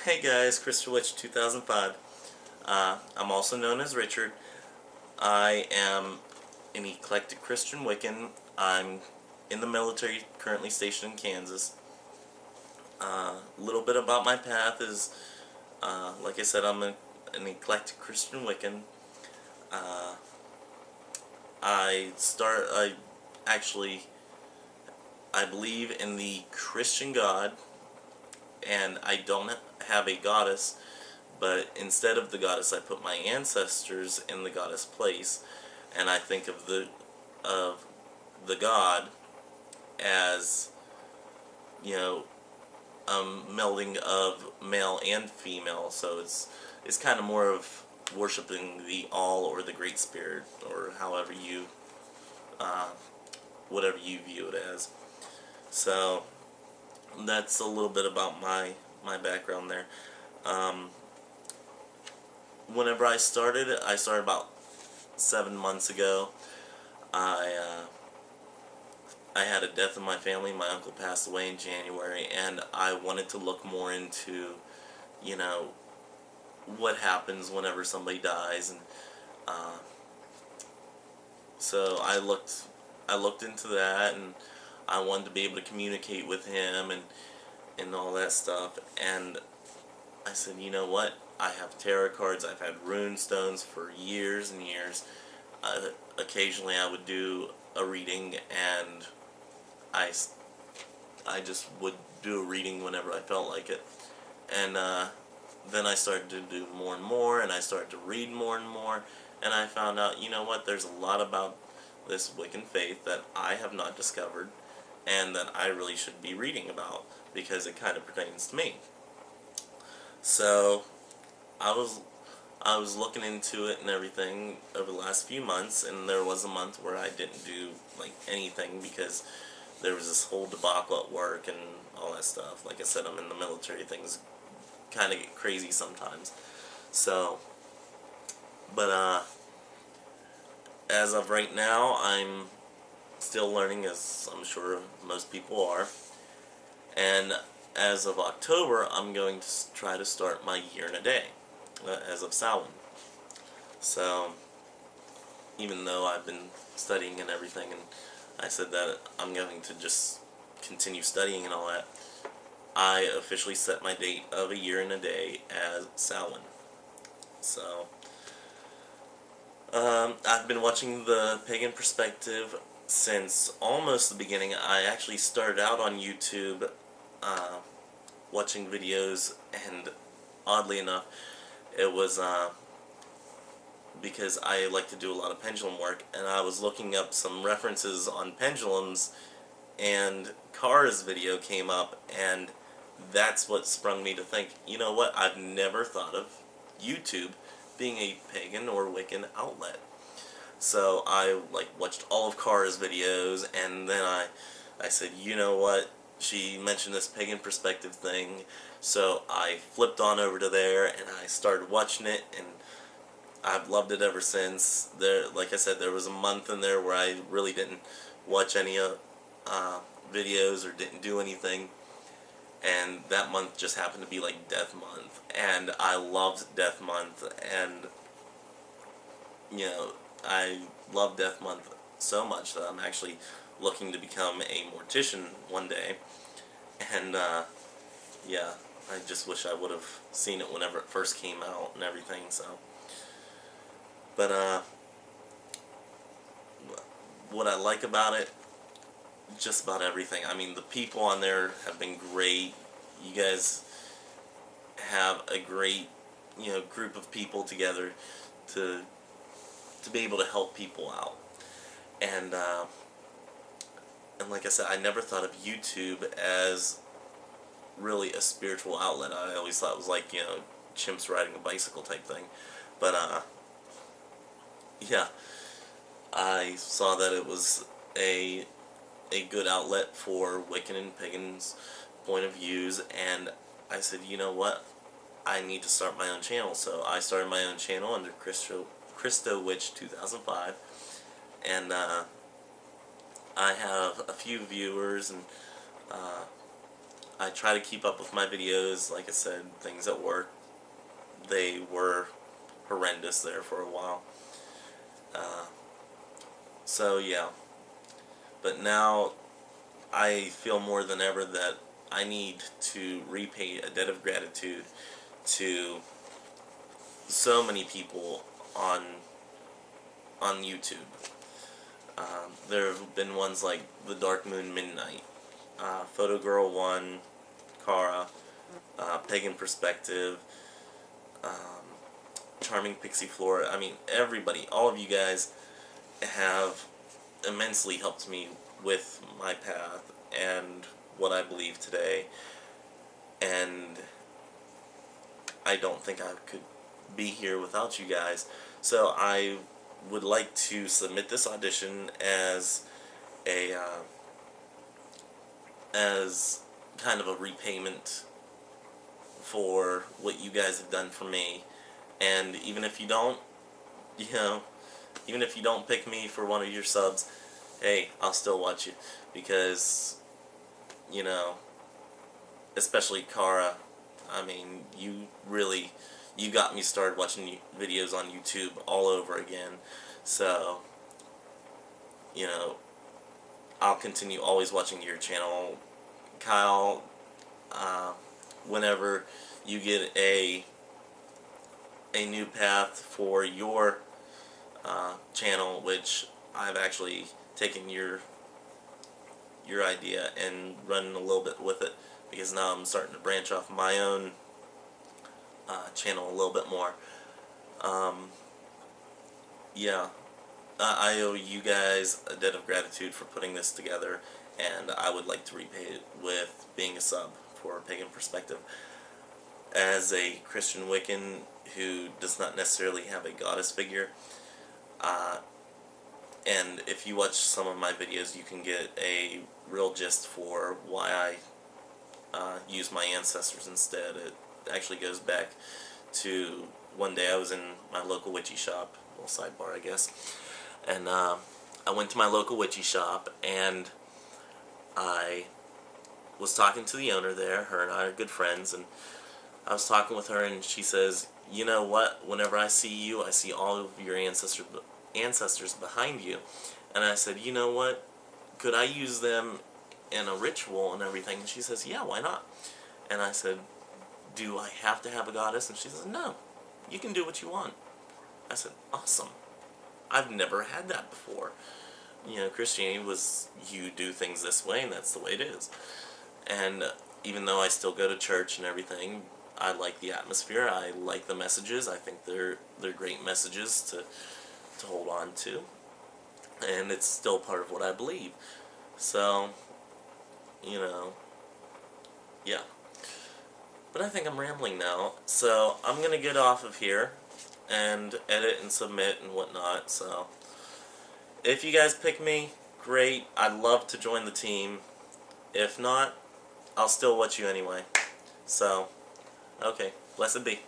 Hey guys, Crystal Witch 2005. I'm also known as Richard. I am an eclectic Christian Wiccan. I'm in the military, currently stationed in Kansas. A little bit about my path is, like I said, an eclectic Christian Wiccan. Uh, I actually, I believe in the Christian God, and I don't have a goddess. But instead of the goddess, I put my ancestors in the goddess place, and I think of the god as, you know, a melding of male and female. So it's kind of more of worshiping the all or the Great Spirit, or however you uh, whatever you view it as. So that's a little bit about my background there. Um, Whenever I started about 7 months ago. I I had a death in my family. My uncle passed away in January, and I wanted to look more into, you know, what happens whenever somebody dies, and uh, so I looked into that, and I wanted to be able to communicate with him and all that stuff. And I said, you know what? I have tarot cards. I've had rune stones for years and years. Occasionally I would do a reading, and I, I just would do a reading whenever I felt like it. And then I started to do more and more, and I started to read more and more, and I found out, you know what, there's a lot about this Wiccan faith that I have not discovered, and that I really should be reading about, because it kind of pertains to me. So I was I was looking into it and everything over the last few months, and there was a month where I didn't do like anything because there was this whole debacle at work and all that stuff. Like I said, I'm in the military. Things kind of get crazy sometimes. So, but as of right now, I'm still learning, as I'm sure most people are. And as of October, I'm going to try to start my year in a day, as of Samhain. So, even though I've been studying and everything, and I said that I'm going to just continue studying and all that, I officially set my date of a year and a day as Samhain. So, I've been watching the Pagan Perspective since almost the beginning. I actually started out on YouTube uh, watching videos, and oddly enough, it was because I like to do a lot of pendulum work, and I was looking up some references on pendulums, and Kara's video came up, and that's what sprung me to think, you know what, I've never thought of YouTube being a pagan or Wiccan outlet. So I watched all of Kara's videos, and then I said, you know what, she mentioned this Pagan Perspective thing, so I flipped on over to there and I started watching it, and I've loved it ever since. There, like I said, there was a month in there where I really didn't watch any videos or didn't do anything, and that month just happened to be like Death Month, and I loved Death Month, and you know, I love Death Month so much that I'm actually looking to become a mortician one day, and yeah, I just wish I would have seen it whenever it first came out and everything. So, but what I like about it, just about everything. I mean, the people on there have been great. You guys have a great, group of people together to be able to help people out. And like I said, I never thought of YouTube as really a spiritual outlet. I always thought it was like, chimps riding a bicycle type thing. But yeah, I saw that it was a good outlet for Wiccan and Pagan's point of views, and I said, you know what, I need to start my own channel. So I started my own channel under Christo Witch 2005, and I have a few viewers, and I try to keep up with my videos. Like I said, things at work, they were horrendous there for a while. Uh, so yeah, but now I feel more than ever that I need to repay a debt of gratitude to so many people on YouTube. There have been ones like The Dark Moon Midnight, Photo Girl 1, Kara, Pagan Perspective, um, Charming Pixie Flora. I mean, everybody, all of you guys have immensely helped me with my path and what I believe today. And I don't think I could be here without you guys. So I would like to submit this audition as a as kind of a repayment for what you guys have done for me. And even if you don't, you know, even if you don't pick me for one of your subs, hey, I'll still watch you, because, you know, especially Kara, I mean, you got me started watching videos on YouTube all over again. So, you know, I'll continue always watching your channel. Kyle, whenever you get a new path for your channel, which I've actually taken your idea and run a little bit with it, because now I'm starting to branch off my own channel a little bit more. Yeah, I owe you guys a debt of gratitude for putting this together, and I would like to repay it with being a sub for Pagan Perspective. As a Christian Wiccan who does not necessarily have a goddess figure, and if you watch some of my videos, you can get a real gist for why I use my ancestors instead. It actually goes back to one day I was in my local witchy shop, little sidebar I guess, and I went to my local witchy shop, and I was talking to the owner there. Her and I are good friends, and I was talking with her, and she says, you know what, whenever I see you, I see all of your ancestors behind you. And I said, you know what, could I use them in a ritual and everything? And she says, yeah, why not? And I said, do I have to have a goddess? And she says, no, you can do what you want. I said, awesome. I've never had that before. You know, Christianity was, you do things this way, and that's the way it is. And even though I still go to church and everything, I like the atmosphere, I like the messages. I think they're great messages to hold on to, and it's still part of what I believe. So, you know, yeah. But I think I'm rambling now, so I'm gonna get off of here and edit and submit and whatnot. So if you guys pick me, great. I'd love to join the team. If not, I'll still watch you anyway. So, okay, blessed be.